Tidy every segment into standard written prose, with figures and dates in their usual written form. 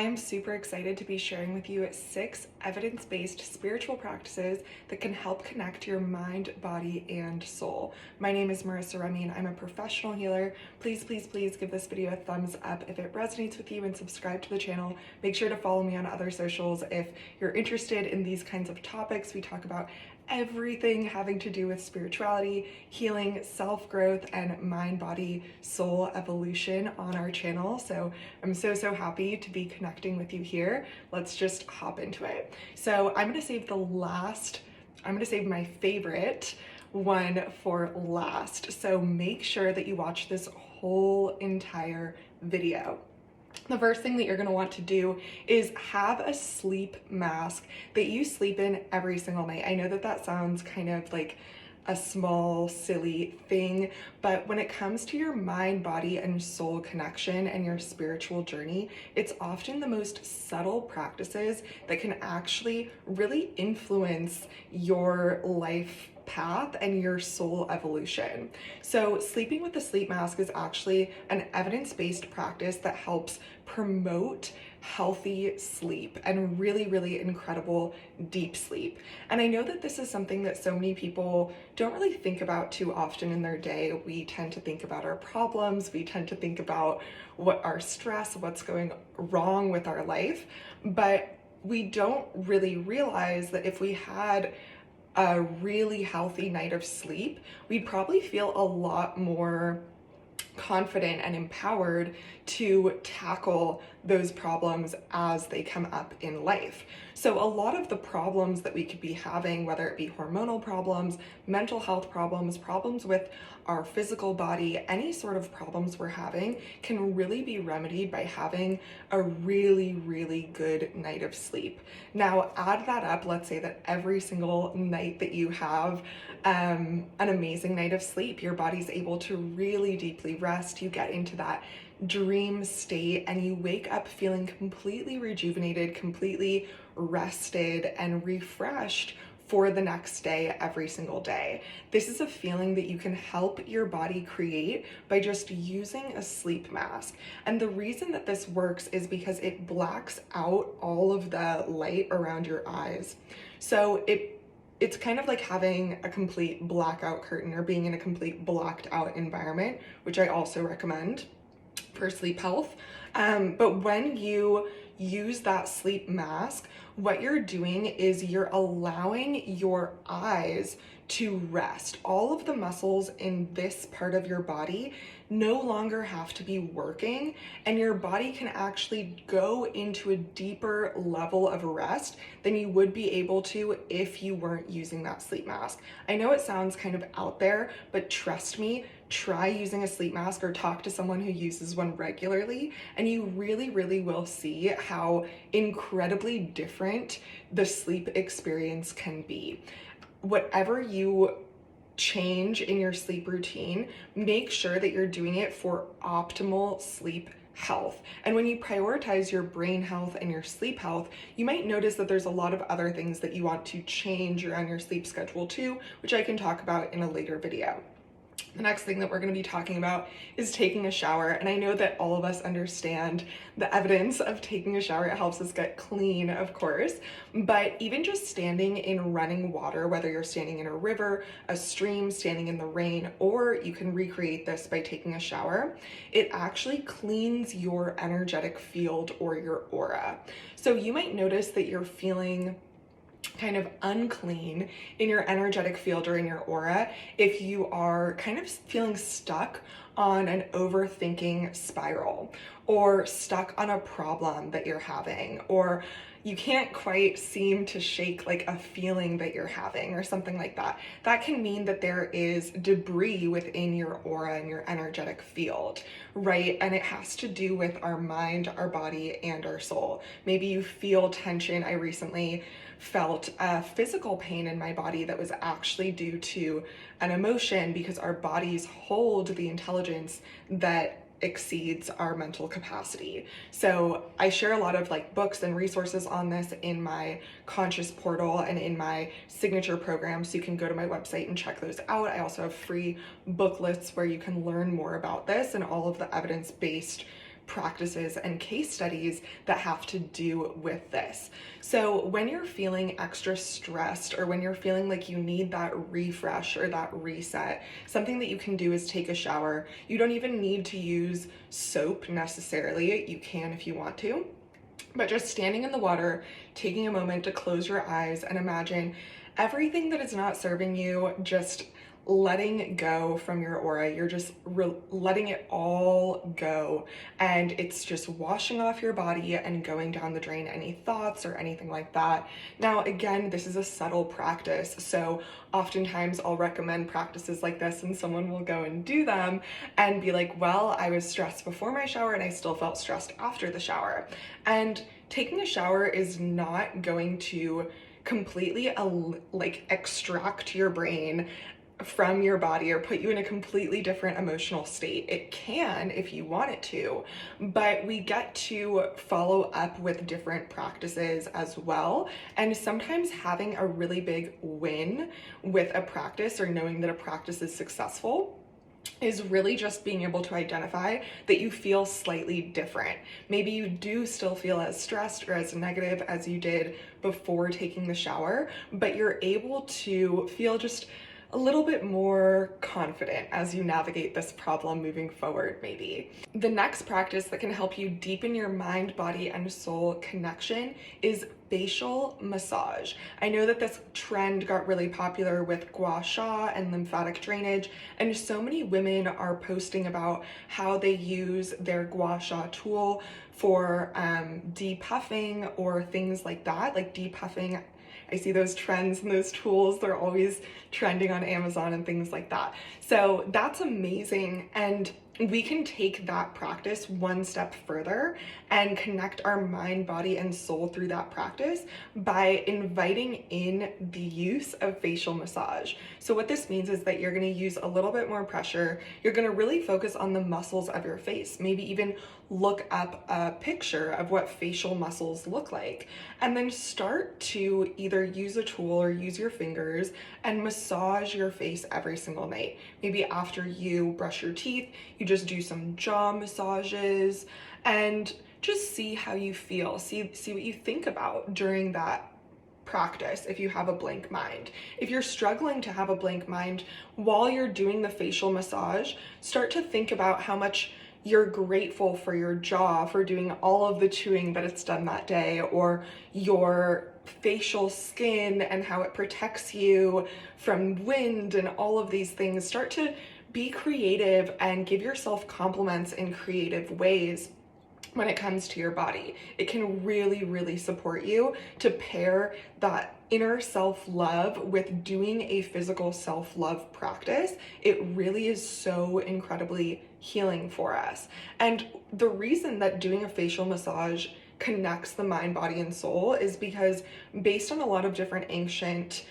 I'm super excited to be sharing with you 6 evidence-based spiritual practices that can help connect your mind, body, and soul. My name is Marissa Remy and I'm a professional healer. Please give this video a thumbs up if it resonates with you and subscribe to the channel. Make sure to follow me on other socials if you're interested in these kinds of topics. We talk about everything having to do with spirituality, healing, self-growth, and mind, body, soul evolution on our channel. So I'm so happy to be connecting with you here. Let's just hop into it. So I'm gonna save my favorite one for last. So make sure that you watch this whole entire video. The first thing that you're going to want to do is have a sleep mask that you sleep in every single night. I know that that sounds kind of like a small, silly thing, but when it comes to your mind, body, and soul connection and your spiritual journey, it's often the most subtle practices that can actually really influence your life path and your soul evolution. So sleeping with a sleep mask is actually an evidence-based practice that helps promote healthy sleep and really incredible deep sleep. And I know that this is something that so many people don't really think about too often in their day. We tend to think about our problems, we tend to think about what our stress, what's going wrong with our life, but we don't really realize that if we had a really healthy night of sleep, we'd probably feel a lot more confident and empowered to tackle those problems as they come up in life. So a lot of the problems that we could be having, whether it be hormonal problems, mental health problems, problems with our physical body, any sort of problems we're having can really be remedied by having a really good night of sleep. Now add that up, let's say that every single night that you have an amazing night of sleep, your body's able to really deeply rest, you get into that dream state and you wake up feeling completely rejuvenated, completely rested and refreshed for the next day, every single day. This is a feeling that you can help your body create by just using a sleep mask. And the reason that this works is because it blacks out all of the light around your eyes. So it's kind of like having a complete blackout curtain or being in a complete blacked out environment, which I also recommend for sleep health. But when you use that sleep mask, what you're doing is you're allowing your eyes to rest. All of the muscles in this part of your body no longer have to be working, and your body can actually go into a deeper level of rest than you would be able to if you weren't using that sleep mask. I know it sounds kind of out there, but trust me, try using a sleep mask or talk to someone who uses one regularly, and you really will see how incredibly different the sleep experience can be. Whatever you change in your sleep routine, make sure that you're doing it for optimal sleep health. And when you prioritize your brain health and your sleep health, you might notice that there's a lot of other things that you want to change around your sleep schedule too, which I can talk about in a later video. The next thing that we're going to be talking about is taking a shower. And I know that all of us understand the evidence of taking a shower. It helps us get clean, of course, but even just standing in running water, whether you're standing in a river, a stream, standing in the rain, or you can recreate this by taking a shower, it actually cleans your energetic field or your aura. So you might notice that you're feeling kind of unclean in your energetic field or in your aura if you are kind of feeling stuck on an overthinking spiral or stuck on a problem that you're having, or you can't quite seem to shake like a feeling that you're having or something like that. That can mean that there is debris within your aura and your energetic field, right? And it has to do with our mind, our body, and our soul. Maybe you feel tension. I recently felt a physical pain in my body that was actually due to an emotion, because our bodies hold the intelligence that exceeds our mental capacity. So I share a lot of like books and resources on this in my conscious portal and in my signature program, so you can go to my website and check those out. I also have free book lists where you can learn more about this and all of the evidence-based practices and case studies that have to do with this. So when you're feeling extra stressed or when you're feeling like you need that refresh or that reset, something that you can do is take a shower. You don't even need to use soap necessarily. You can if you want to. But just standing in the water, taking a moment to close your eyes and imagine everything that is not serving you, just letting go from your aura. You're just letting it all go, and it's just washing off your body and going down the drain any thoughts or anything like that. Now, again, this is a subtle practice, so oftentimes I'll recommend practices like this and someone will go and do them and be like, well, I was stressed before my shower and I still felt stressed after the shower. And taking a shower is not going to completely extract your brain from your body or put you in a completely different emotional state. It can if you want it to, but we get to follow up with different practices as well. And sometimes having a really big win with a practice or knowing that a practice is successful is really just being able to identify that you feel slightly different. Maybe you do still feel as stressed or as negative as you did before taking the shower, but you're able to feel just a little bit more confident as you navigate this problem moving forward, maybe. The next practice that can help you deepen your mind, body, and soul connection is facial massage. I know that this trend got really popular with gua sha and lymphatic drainage, and so many women are posting about how they use their gua sha tool for depuffing or things like that, like depuffing. I see those trends and those tools, they're always trending on Amazon and things like that. So that's amazing. And we can take that practice one step further and connect our mind, body, and soul through that practice by inviting in the use of facial massage. So what this means is that you're going to use a little bit more pressure. You're going to really focus on the muscles of your face, maybe even look up a picture of what facial muscles look like, and then start to either use a tool or use your fingers and massage your face every single night. Maybe after you brush your teeth, you just do some jaw massages and just see how you feel. See what you think about during that practice if you have a blank mind. If you're struggling to have a blank mind while you're doing the facial massage, start to think about how much you're grateful for your jaw for doing all of the chewing that it's done that day, or your facial skin and how it protects you from wind and all of these things. Start to be creative and give yourself compliments in creative ways when it comes to your body. It can really, really support you to pair that inner self-love with doing a physical self-love practice. It really is so incredibly healing for us. And the reason that doing a facial massage connects the mind, body, and soul is because based on a lot of different ancient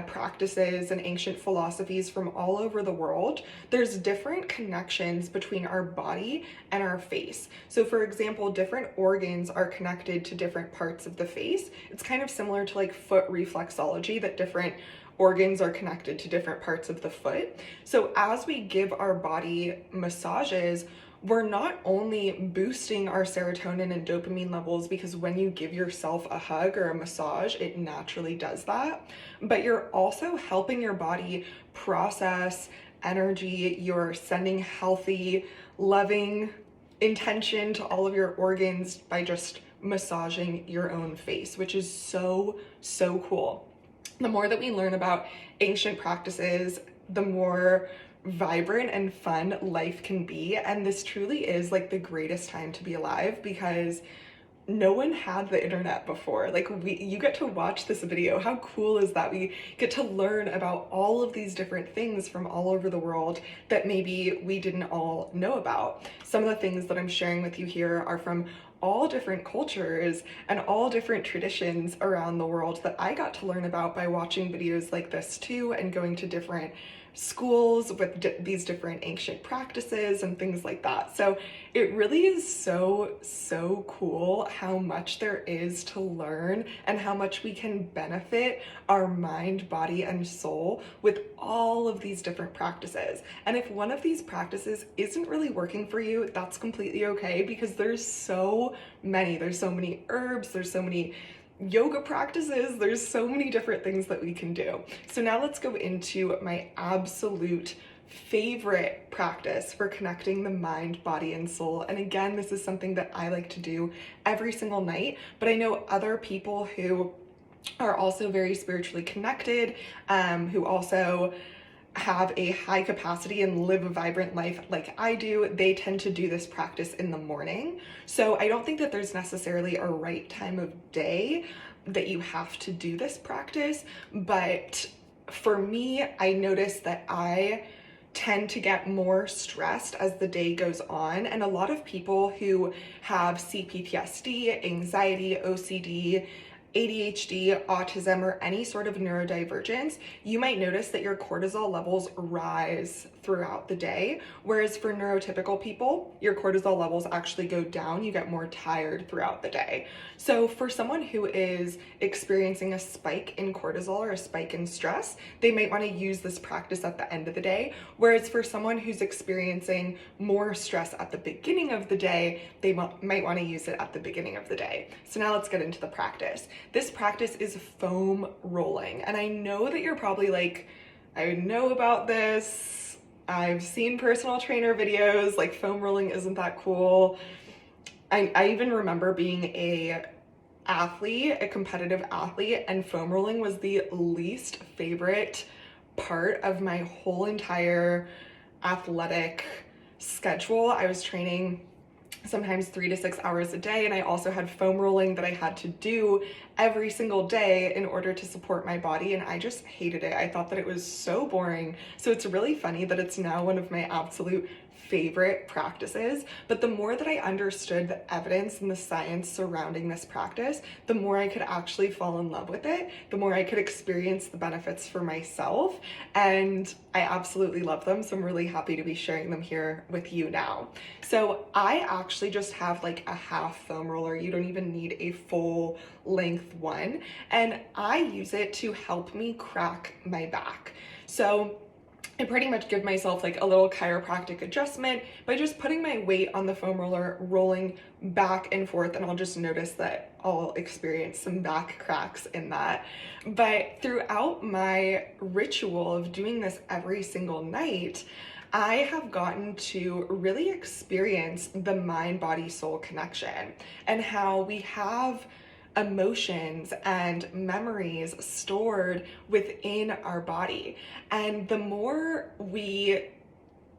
practices and ancient philosophies from all over the world, there's different connections between our body and our face. So for example, different organs are connected to different parts of the face. It's kind of similar to like foot reflexology, that different organs are connected to different parts of the foot. So as we give our body massages, we're not only boosting our serotonin and dopamine levels, because when you give yourself a hug or a massage, it naturally does that, but you're also helping your body process energy. You're sending healthy, loving intention to all of your organs by just massaging your own face, which is so, so cool. The more that we learn about ancient practices, the more vibrant and fun life can be. And this truly is like the greatest time to be alive, because no one had the internet before. Like you get to watch this video. How cool is that? We get to learn about all of these different things from all over the world that maybe we didn't all know about. Some of the things that I'm sharing with you here are from all different cultures and all different traditions around the world that I got to learn about by watching videos like this too, and going to different schools with these different ancient practices and things like that. So it really is so cool how much there is to learn and how much we can benefit our mind, body, and soul with all of these different practices. And if one of these practices isn't really working for you, that's completely okay, because there's so many. There's so many herbs, there's so many yoga practices, there's so many different things that we can do. So now let's go into my absolute favorite practice for connecting the mind, body, and soul. And again, this is something that I like to do every single night, but I know other people who are also very spiritually connected, who also have a high capacity and live a vibrant life like I do, they tend to do this practice in the morning. So I don't think that there's necessarily a right time of day that you have to do this practice, but for me, I notice that I tend to get more stressed as the day goes on, and a lot of people who have CPTSD, anxiety, OCD, ADHD, autism, or any sort of neurodivergence, you might notice that your cortisol levels rise throughout the day, whereas for neurotypical people, your cortisol levels actually go down. You get more tired throughout the day. So for someone who is experiencing a spike in cortisol or a spike in stress, they might want to use this practice at the end of the day, whereas for someone who's experiencing more stress at the beginning of the day, they might want to use it at the beginning of the day. So now let's get into the practice. This practice is foam rolling, and I know that you're probably like, I know about this, I've seen personal trainer videos, like foam rolling isn't that cool. I even remember being a competitive athlete, and foam rolling was the least favorite part of my whole entire athletic schedule. I was training sometimes 3 to 6 hours a day, and I also had foam rolling that I had to do every single day in order to support my body, and I just hated it. I thought that it was so boring. So it's really funny that it's now one of my absolute favorite practices. But the more that I understood the evidence and the science surrounding this practice, the more I could actually fall in love with it, the more I could experience the benefits for myself, and I absolutely love them. So I'm really happy to be sharing them here with you now. So I actually just have like a half foam roller. You don't even need a full length one, and I use it to help me crack my back. So I pretty much give myself like a little chiropractic adjustment by just putting my weight on the foam roller, rolling back and forth, and I'll just notice that I'll experience some back cracks in that. But throughout my ritual of doing this every single night, I have gotten to really experience the mind, body, soul connection, and how we have emotions and memories stored within our body. And the more we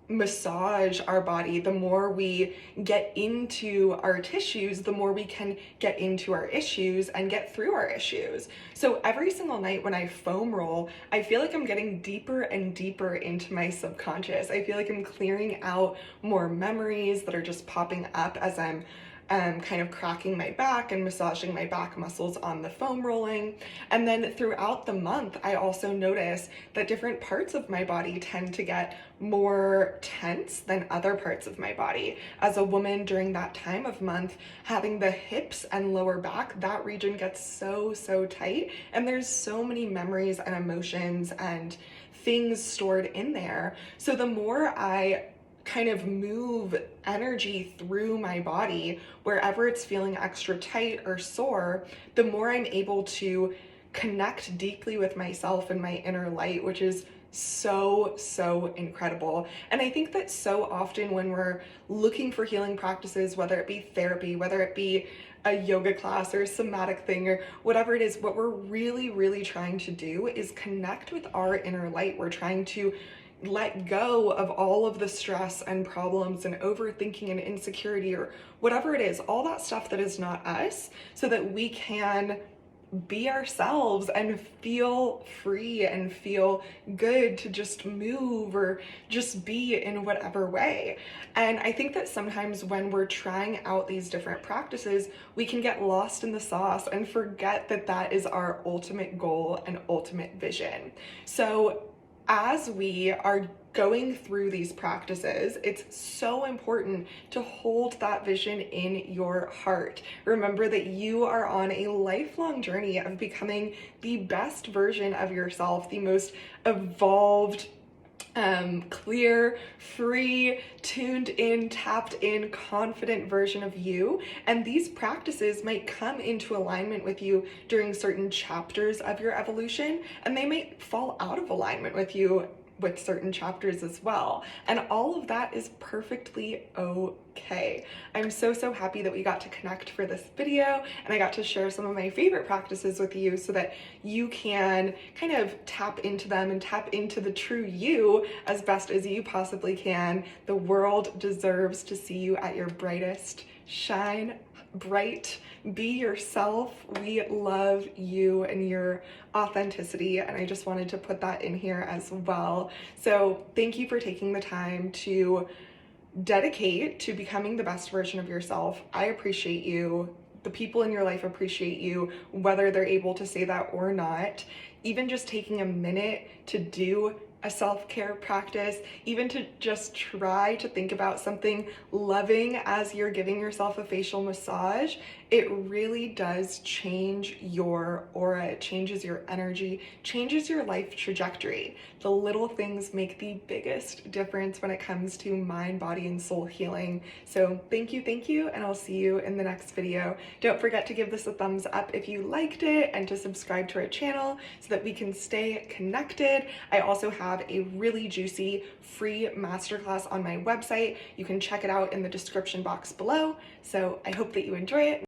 massage our body, the more we get into our tissues, the more we can get into our issues and get through our issues. So every single night when I foam roll, I feel like I'm getting deeper and deeper into my subconscious. I feel like I'm clearing out more memories that are just popping up as I'm kind of cracking my back and massaging my back muscles on the foam rolling. And then throughout the month, I also notice that different parts of my body tend to get more tense than other parts of my body. As a woman during that time of month, having the hips and lower back, that region gets so tight, and there's so many memories and emotions and things stored in there. So the more I kind of move energy through my body, wherever it's feeling extra tight or sore, the more I'm able to connect deeply with myself and my inner light, which is so incredible. And I think that so often when we're looking for healing practices, whether it be therapy, whether it be a yoga class or a somatic thing or whatever it is, what we're really trying to do is connect with our inner light. We're trying to let go of all of the stress and problems and overthinking and insecurity or whatever it is, all that stuff that is not us, so that we can be ourselves and feel free and feel good to just move or just be in whatever way. And I think that sometimes when we're trying out these different practices, we can get lost in the sauce and forget that that is our ultimate goal and ultimate vision. So as we are going through these practices, it's so important to hold that vision in your heart. Remember that you are on a lifelong journey of becoming the best version of yourself, the most evolved, clear, free, tuned in, tapped in, confident version of you. And these practices might come into alignment with you during certain chapters of your evolution, and they might fall out of alignment with you with certain chapters as well. And all of that is perfectly okay. I'm so happy that we got to connect for this video, and I got to share some of my favorite practices with you so that you can kind of tap into them and tap into the true you as best as you possibly can. The world deserves to see you at your brightest. Shine bright, be yourself. We love you and your authenticity, and I just wanted to put that in here as well. So thank you for taking the time to dedicate to becoming the best version of yourself. I appreciate you. The people in your life appreciate you, whether they're able to say that or not. Even just taking a minute to do a self-care practice, even to just try to think about something loving as you're giving yourself a facial massage, it really does change your aura, it changes your energy, changes your life trajectory. The little things make the biggest difference when it comes to mind, body, and soul healing. So thank you, and I'll see you in the next video. Don't forget to give this a thumbs up if you liked it, and to subscribe to our channel so that we can stay connected. I also have a really juicy free masterclass on my website. You can check it out in the description box below. So I hope that you enjoy it.